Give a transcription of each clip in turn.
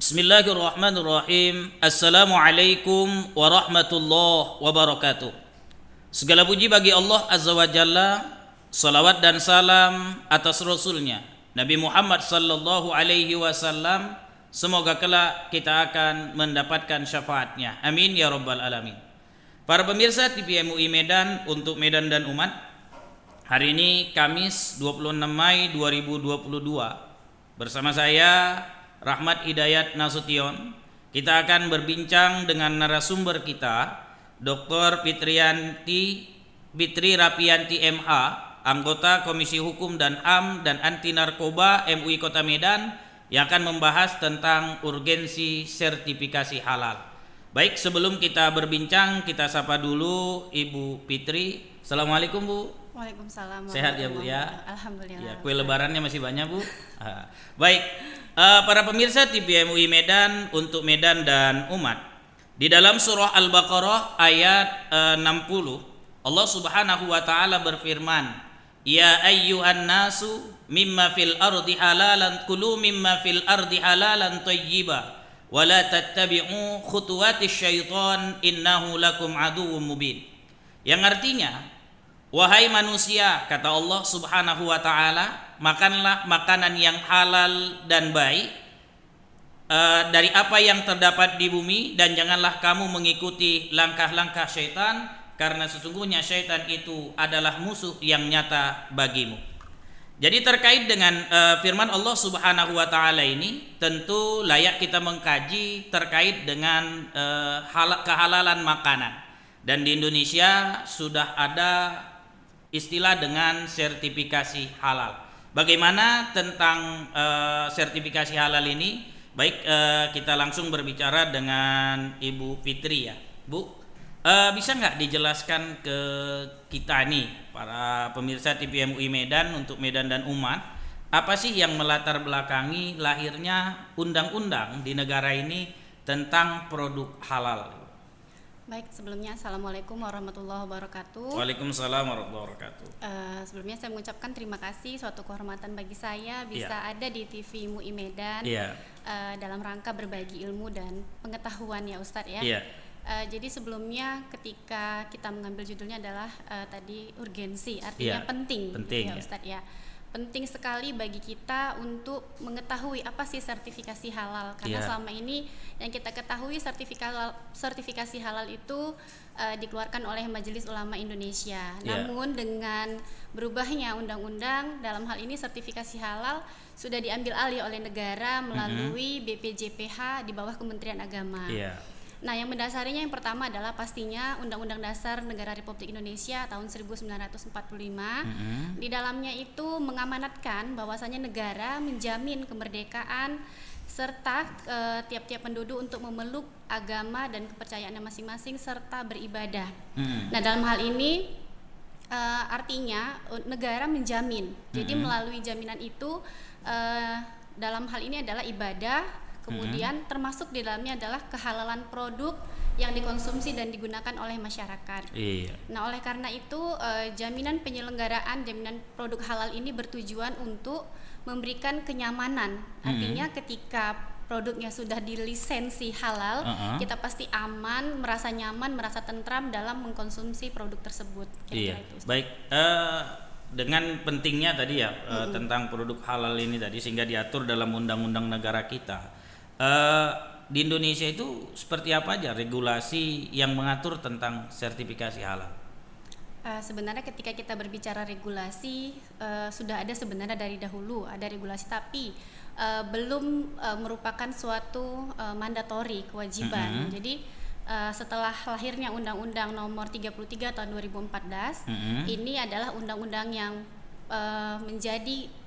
Bismillahirrahmanirrahim. Assalamualaikum warahmatullahi wabarakatuh. Segala puji bagi Allah Azza wa Jalla. Salawat dan salam atas Rasulnya Nabi Muhammad sallallahu alaihi wasallam. Semoga kelak kita akan mendapatkan syafaatnya. Amin ya rabbal alamin. Para pemirsa TV MUI Medan untuk Medan dan umat, hari ini Kamis 26 Mei 2022, bersama saya Rahmat Hidayat Nasution. Kita akan berbincang dengan narasumber kita, Dr. Fitri Rapianti MH, anggota Komisi Hukum dan HAM dan Anti Narkoba MUI Kota Medan, yang akan membahas tentang urgensi sertifikasi halal. Baik, sebelum kita berbincang, kita sapa dulu Ibu Fitri. Assalamualaikum Bu. Waalaikumsalam. Sehat ya Bu ya? Alhamdulillah. Ya, kue lebarannya masih banyak Bu. Baik, para pemirsa TV MUI Medan untuk Medan dan umat. Di dalam surah Al-Baqarah ayat 60, Allah Subhanahu wa taala berfirman, "Ya ayyuhan nasu mimma fil ardi halalan kulu mimma fil ardi halalan thayyiba wa la tattabi'u khutuwatis syaitan innahu lakum aduwwum mubin." Yang artinya, wahai manusia, kata Allah Subhanahu wa taala, makanlah makanan yang halal dan baik dari apa yang terdapat di bumi, dan janganlah kamu mengikuti langkah-langkah syaitan, karena sesungguhnya syaitan itu adalah musuh yang nyata bagimu. Jadi terkait dengan firman Allah Subhanahu wa taala ini, tentu layak kita mengkaji terkait dengan kehalalan makanan. Dan di Indonesia sudah ada istilah dengan sertifikasi halal. Bagaimana tentang sertifikasi halal ini? Baik, kita langsung berbicara dengan Ibu Fitri ya. Bu, bisa nggak dijelaskan ke kita nih, para pemirsa TV MUI Medan untuk Medan dan umat, apa sih yang melatar belakangi lahirnya undang-undang di negara ini tentang produk halal? Baik, sebelumnya Assalamualaikum warahmatullahi wabarakatuh. Waalaikumsalam warahmatullahi wabarakatuh. Sebelumnya saya mengucapkan terima kasih, suatu kehormatan bagi saya bisa ada di TV MUI Medan dalam rangka berbagi ilmu dan pengetahuan ya Ustadz ya. Jadi sebelumnya ketika kita mengambil judulnya adalah tadi urgensi, artinya penting ya Ustadz ya. Penting sekali bagi kita untuk mengetahui apa sih sertifikasi halal, karena selama ini yang kita ketahui sertifikasi halal itu dikeluarkan oleh Majelis Ulama Indonesia. Namun dengan berubahnya undang-undang, dalam hal ini sertifikasi halal sudah diambil alih oleh negara melalui BPJPH di bawah Kementerian Agama. Nah, yang mendasarinya yang pertama adalah pastinya Undang-Undang Dasar Negara Republik Indonesia tahun 1945. Di dalamnya itu mengamanatkan bahwasanya negara menjamin kemerdekaan serta tiap-tiap penduduk untuk memeluk agama dan kepercayaannya masing-masing serta beribadah. Nah, dalam hal ini artinya negara menjamin. Jadi melalui jaminan itu dalam hal ini adalah ibadah. Kemudian termasuk di dalamnya adalah kehalalan produk yang dikonsumsi dan digunakan oleh masyarakat. Nah, oleh karena itu jaminan penyelenggaraan jaminan produk halal ini bertujuan untuk memberikan kenyamanan. Artinya ketika produknya sudah dilisensi halal, kita pasti aman, merasa nyaman, merasa tentram dalam mengkonsumsi produk tersebut. Baik. Dengan pentingnya tadi ya tentang produk halal ini tadi, sehingga diatur dalam undang-undang negara kita. Di Indonesia itu seperti apa aja regulasi yang mengatur tentang sertifikasi halal? Sebenarnya ketika kita berbicara regulasi sudah ada sebenarnya dari dahulu ada regulasi, tapi belum merupakan suatu mandatori kewajiban. Jadi setelah lahirnya Undang-Undang Nomor 33 Tahun 2014, ini adalah undang-undang yang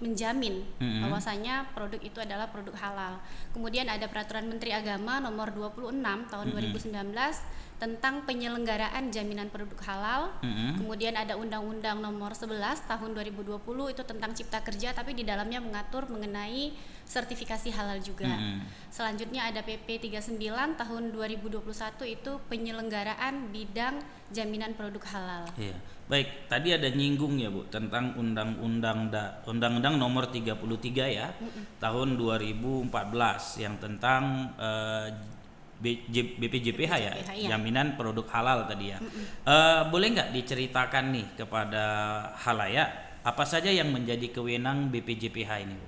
menjamin bahwasanya produk itu adalah produk halal. Kemudian ada Peraturan Menteri Agama Nomor 26 Tahun 2019 tentang penyelenggaraan jaminan produk halal. Kemudian ada Undang-Undang Nomor 11 Tahun 2020 itu tentang Cipta Kerja, tapi di dalamnya mengatur mengenai sertifikasi halal juga. Selanjutnya ada PP 39 Tahun 2021 itu penyelenggaraan bidang jaminan produk halal. Iya. Baik, tadi ada nyinggung ya Bu tentang Undang-Undang Nomor 33 ya tahun 2014 yang tentang BPJPH ya, iya. jaminan produk halal tadi ya. Boleh nggak diceritakan nih kepada halayak apa saja yang menjadi kewenang BPJPH ini, Bu?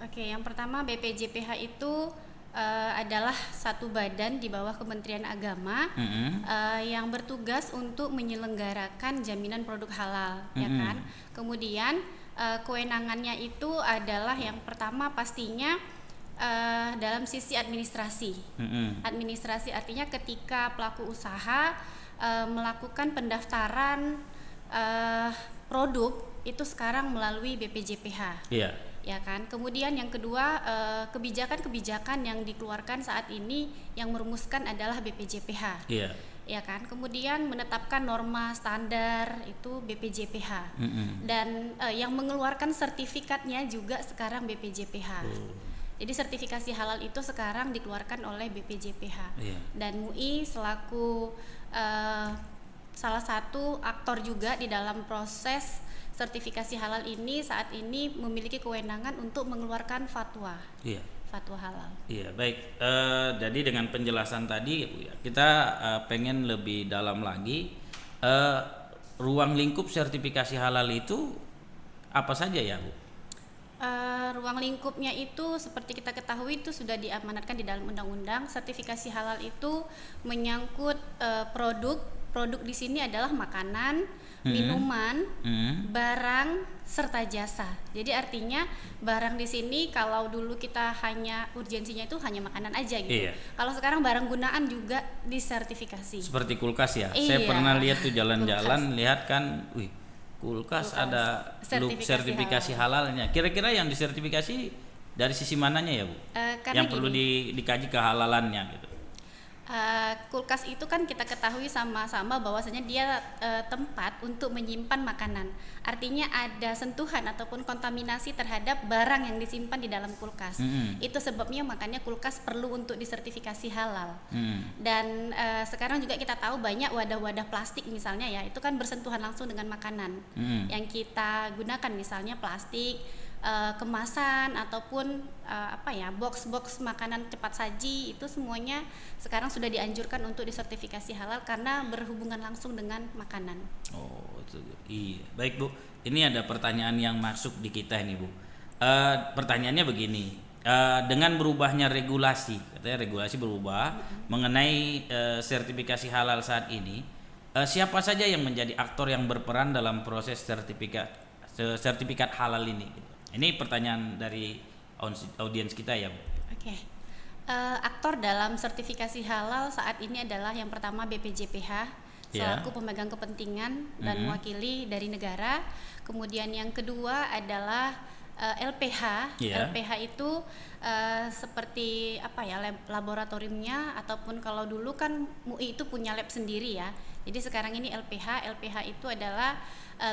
Oke, yang pertama BPJPH itu adalah satu badan di bawah Kementerian Agama yang bertugas untuk menyelenggarakan jaminan produk halal, ya kan. Kemudian kewenangannya itu adalah yang pertama pastinya dalam sisi administrasi. Administrasi artinya ketika pelaku usaha melakukan pendaftaran produk itu sekarang melalui BPJPH. Iya. Ya kan. Kemudian yang kedua, kebijakan-kebijakan yang dikeluarkan saat ini yang merumuskan adalah BPJPH. Iya. Ya kan. Kemudian menetapkan norma standar itu BPJPH. Dan yang mengeluarkan sertifikatnya juga sekarang BPJPH. Jadi sertifikasi halal itu sekarang dikeluarkan oleh BPJPH. Dan MUI selaku salah satu aktor juga di dalam proses sertifikasi halal ini saat ini memiliki kewenangan untuk mengeluarkan fatwa. Fatwa halal. Iya, baik. Jadi dengan penjelasan tadi kita pengen lebih dalam lagi ruang lingkup sertifikasi halal itu apa saja ya, Bu? Ruang lingkupnya itu seperti kita ketahui itu sudah diamanatkan di dalam undang-undang. Sertifikasi halal itu menyangkut produk di sini adalah makanan, minuman, barang serta jasa. Jadi artinya barang di sini kalau dulu kita hanya urgensinya itu hanya makanan aja gitu. Kalau sekarang barang gunaan juga disertifikasi. Seperti kulkas ya. Saya pernah lihat tuh jalan-jalan, lihat kan, kulkas ada sertifikasi halalnya. Kira-kira yang disertifikasi dari sisi mananya ya, Bu? Yang perlu dikaji kehalalannya gitu. Kulkas itu kan kita ketahui sama-sama bahwasanya dia tempat untuk menyimpan makanan. Artinya ada sentuhan ataupun kontaminasi terhadap barang yang disimpan di dalam kulkas. Itu sebabnya makanya kulkas perlu untuk disertifikasi halal. Dan sekarang juga kita tahu banyak wadah-wadah plastik misalnya ya, itu kan bersentuhan langsung dengan makanan. Yang kita gunakan misalnya plastik kemasan ataupun box-box makanan cepat saji, itu semuanya sekarang sudah dianjurkan untuk disertifikasi halal karena berhubungan langsung dengan makanan. Iya. Baik, Bu. Ini ada pertanyaan yang masuk di kita ini, Bu. Pertanyaannya begini. Dengan berubahnya regulasi, katanya regulasi berubah mengenai sertifikasi halal saat ini, siapa saja yang menjadi aktor yang berperan dalam proses sertifikat halal ini? Ini pertanyaan dari audiens kita ya, Bu. Oke. Aktor dalam sertifikasi halal saat ini adalah yang pertama BPJPH selaku pemegang kepentingan dan mewakili dari negara. Kemudian yang kedua adalah LPH. LPH itu seperti laboratoriumnya, ataupun kalau dulu kan MUI itu punya lab sendiri ya. Jadi sekarang ini LPH itu adalah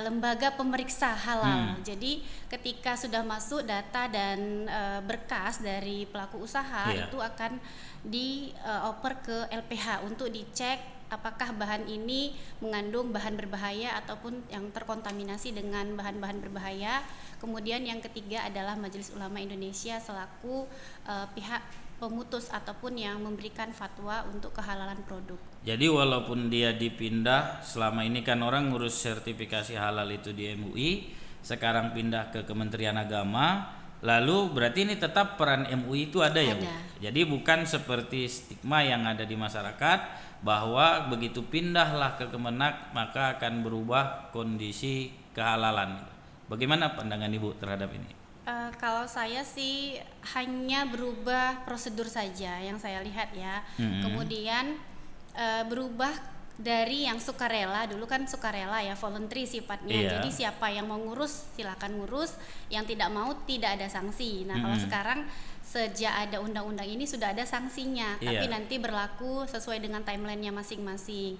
lembaga pemeriksa halal. Jadi ketika sudah masuk data dan berkas dari pelaku usaha itu akan dioper ke LPH untuk dicek apakah bahan ini mengandung bahan berbahaya ataupun yang terkontaminasi dengan bahan-bahan berbahaya. Kemudian yang ketiga adalah Majelis Ulama Indonesia selaku pihak pemutus ataupun yang memberikan fatwa untuk kehalalan produk. Jadi walaupun dia dipindah, selama ini kan orang ngurus sertifikasi halal itu di MUI, sekarang pindah ke Kementerian Agama, lalu berarti ini tetap peran MUI itu ada ya, Bu? Jadi bukan seperti stigma yang ada di masyarakat bahwa begitu pindahlah ke Kemenak maka akan berubah kondisi kehalalan. Bagaimana pandangan Ibu terhadap ini? Kalau saya sih hanya berubah prosedur saja yang saya lihat ya. Kemudian berubah dari yang sukarela, dulu kan sukarela ya, voluntary sifatnya. Jadi siapa yang mau ngurus silakan ngurus, yang tidak mau tidak ada sanksi. Nah kalau sekarang sejak ada undang-undang ini sudah ada sanksinya, tapi nanti berlaku sesuai dengan timelinenya masing-masing.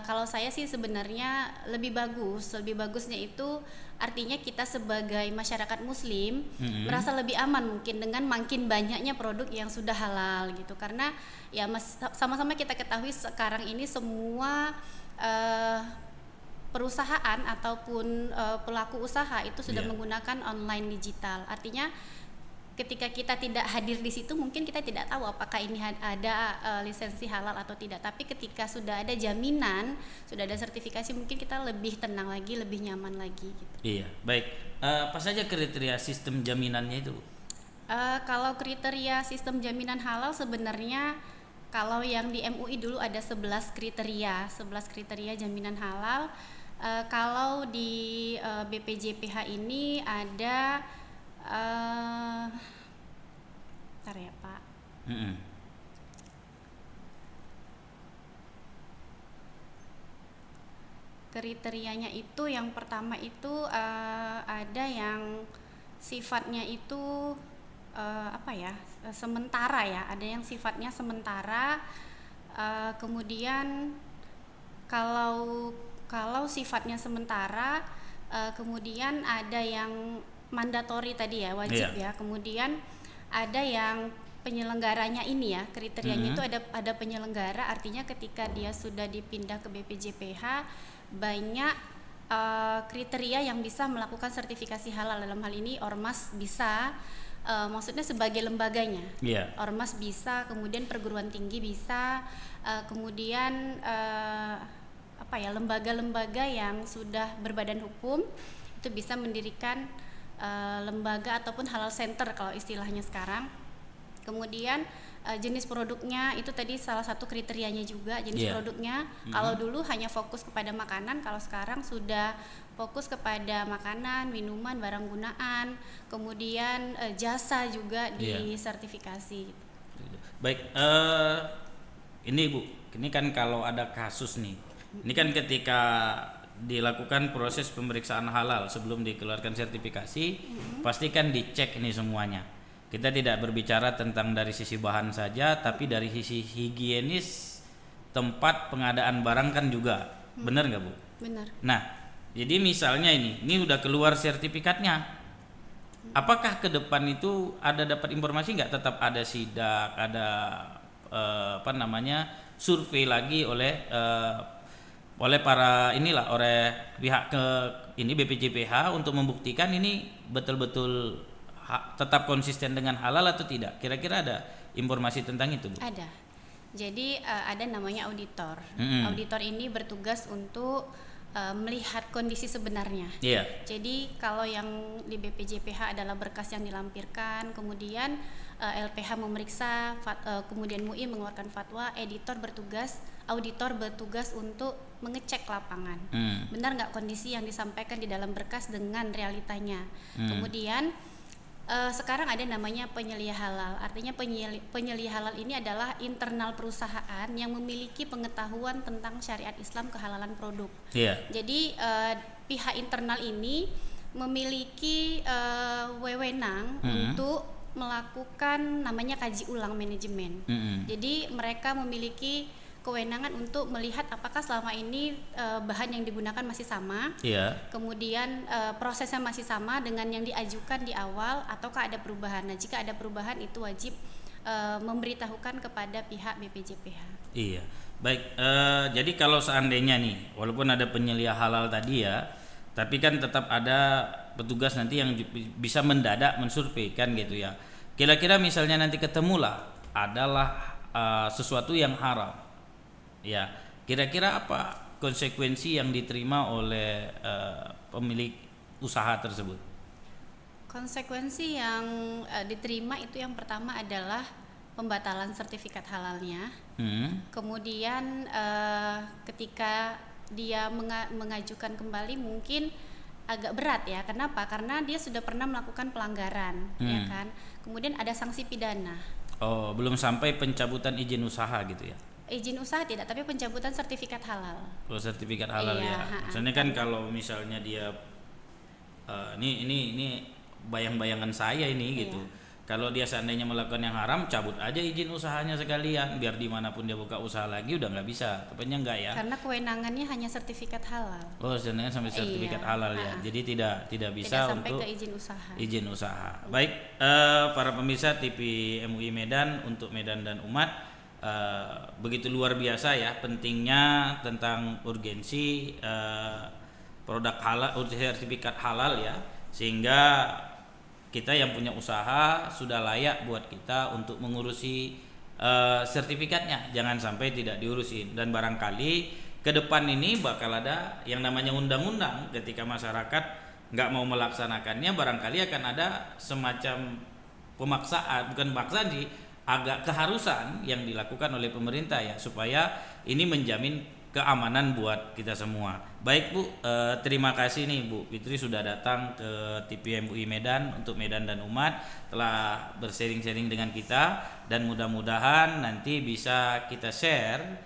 Kalau saya sih sebenarnya lebih bagusnya itu artinya kita sebagai masyarakat Muslim merasa lebih aman mungkin dengan makin banyaknya produk yang sudah halal gitu, karena ya sama-sama kita ketahui sekarang ini semua perusahaan ataupun pelaku usaha itu sudah menggunakan online digital. Artinya ketika kita tidak hadir di situ mungkin kita tidak tahu apakah ini ada lisensi halal atau tidak, tapi ketika sudah ada jaminan, sudah ada sertifikasi, mungkin kita lebih tenang lagi, lebih nyaman lagi gitu. Iya, baik. Apa saja kriteria sistem jaminannya itu? Kalau kriteria sistem jaminan halal sebenarnya kalau yang di MUI dulu ada 11 kriteria jaminan halal. Kalau di BPJPH ini ada bentar ya Pak. Kriterianya itu yang pertama itu ada yang sifatnya itu sementara ya, ada yang sifatnya sementara. Kemudian kalau sifatnya sementara, kemudian ada yang mandatori tadi ya, wajib ya. Kemudian ada yang penyelenggaranya ini ya, kriterianya itu ada penyelenggara, artinya ketika dia sudah dipindah ke BPJPH banyak kriteria yang bisa melakukan sertifikasi halal. Dalam hal ini Ormas bisa, maksudnya sebagai lembaganya. Ormas bisa, kemudian perguruan tinggi bisa, kemudian lembaga-lembaga yang sudah berbadan hukum itu bisa mendirikan lembaga ataupun halal center kalau istilahnya sekarang. Kemudian jenis produknya itu tadi salah satu kriterianya juga, jenis produknya. Kalau dulu hanya fokus kepada makanan, kalau sekarang sudah fokus kepada makanan, minuman, barang gunaan, kemudian jasa juga disertifikasi. Baik, ini Bu, ini kan kalau ada kasus nih, ini kan ketika dilakukan proses pemeriksaan halal sebelum dikeluarkan sertifikasi, pasti kan dicek ini semuanya. Kita tidak berbicara tentang dari sisi bahan saja, tapi dari sisi higienis tempat pengadaan barang kan juga. Benar nggak Bu? Benar. Nah, jadi misalnya ini udah keluar sertifikatnya, apakah ke depan itu ada dapat informasi nggak? Tetap ada sidak, ada survei lagi oleh pihak BPJPH untuk membuktikan ini betul-betul tetap konsisten dengan halal atau tidak. Kira-kira ada informasi tentang itu, Bu? Ada. Jadi ada namanya auditor. Auditor ini bertugas untuk melihat kondisi sebenarnya. Jadi kalau yang di BPJPH adalah berkas yang dilampirkan, kemudian LPH memeriksa, kemudian MUI mengeluarkan fatwa, auditor bertugas untuk mengecek lapangan. Benar nggak kondisi yang disampaikan di dalam berkas dengan realitanya. Kemudian sekarang ada namanya penyelia halal. Artinya penyelia halal ini adalah internal perusahaan yang memiliki pengetahuan tentang syariat Islam kehalalan produk. Jadi pihak internal ini memiliki wewenang untuk melakukan namanya kaji ulang manajemen. Jadi mereka memiliki kewenangan untuk melihat apakah selama ini bahan yang digunakan masih sama, kemudian prosesnya masih sama dengan yang diajukan di awal, ataukah ada perubahan. Nah, jika ada perubahan itu wajib memberitahukan kepada pihak BPJPH. Iya, baik. Jadi kalau seandainya nih, walaupun ada penyelia halal tadi ya, tapi kan tetap ada petugas nanti yang bisa mendadak mensurvei kan gitu ya. Kira-kira misalnya nanti ketemulah adalah sesuatu yang haram. Ya, kira-kira apa konsekuensi yang diterima oleh pemilik usaha tersebut? Konsekuensi yang diterima itu yang pertama adalah pembatalan sertifikat halalnya. Kemudian ketika dia mengajukan kembali mungkin agak berat ya. Kenapa? Karena dia sudah pernah melakukan pelanggaran, ya kan. Kemudian ada sanksi pidana. Oh, belum sampai pencabutan izin usaha gitu ya? Izin usaha tidak, tapi pencabutan sertifikat halal. Oh, sertifikat halal ya. Maksudnya kan kalau misalnya dia ini bayang-bayangan saya ini gitu. Kalau dia seandainya melakukan yang haram, cabut aja izin usahanya sekalian, biar dimanapun dia buka usaha lagi udah nggak bisa. Tepatnya enggak ya? Karena kewenangannya hanya sertifikat halal. Oh, sebenarnya sampai sertifikat halal ya. Jadi tidak bisa sampai untuk ke izin usaha. Izin usaha. Baik, para pemirsa TV MUI Medan untuk Medan dan umat, begitu luar biasa ya pentingnya tentang urgensi produk halal, sertifikat halal ya, sehingga kita yang punya usaha sudah layak buat kita untuk mengurusi sertifikatnya, jangan sampai tidak diurusin. Dan barangkali ke depan ini bakal ada yang namanya undang-undang, ketika masyarakat nggak mau melaksanakannya, barangkali akan ada semacam pemaksaan, bukan paksaan sih, agak keharusan yang dilakukan oleh pemerintah ya, supaya ini menjamin keamanan buat kita semua. Baik Bu, terima kasih nih Bu Fitri sudah datang ke TV MUI Medan untuk Medan dan umat, telah bersharing-sharing dengan kita, dan mudah-mudahan nanti bisa kita share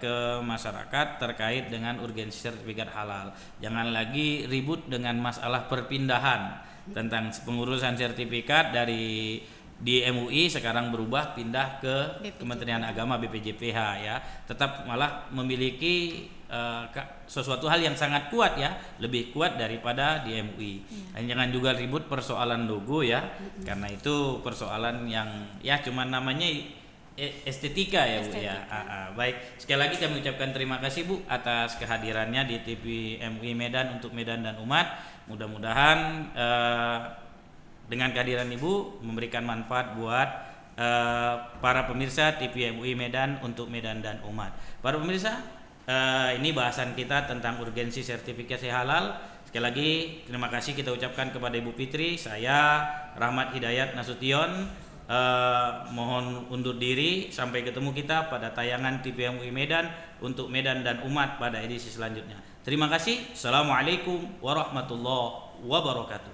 ke masyarakat terkait dengan urgensi sertifikat halal. Jangan lagi ribut dengan masalah perpindahan tentang pengurusan sertifikat dari di MUI sekarang berubah pindah ke Kementerian Agama BPJPH ya, tetap malah memiliki sesuatu hal yang sangat kuat ya, lebih kuat daripada di MUI. Dan jangan juga ribut persoalan logo ya, karena itu persoalan yang ya cuma namanya estetika ya Bu ya. Baik, sekali lagi kami ucapkan terima kasih Bu atas kehadirannya di TV MUI Medan untuk Medan dan umat. Mudah-mudahan dengan kehadiran Ibu memberikan manfaat buat para pemirsa TV MUI Medan untuk Medan dan umat. Para pemirsa, ini bahasan kita tentang urgensi sertifikasi halal. Sekali lagi terima kasih kita ucapkan kepada Ibu Fitri. Saya Rahmat Hidayat Nasution mohon undur diri, sampai ketemu kita pada tayangan TV MUI Medan untuk Medan dan umat pada edisi selanjutnya. Terima kasih. Assalamualaikum warahmatullahi wabarakatuh.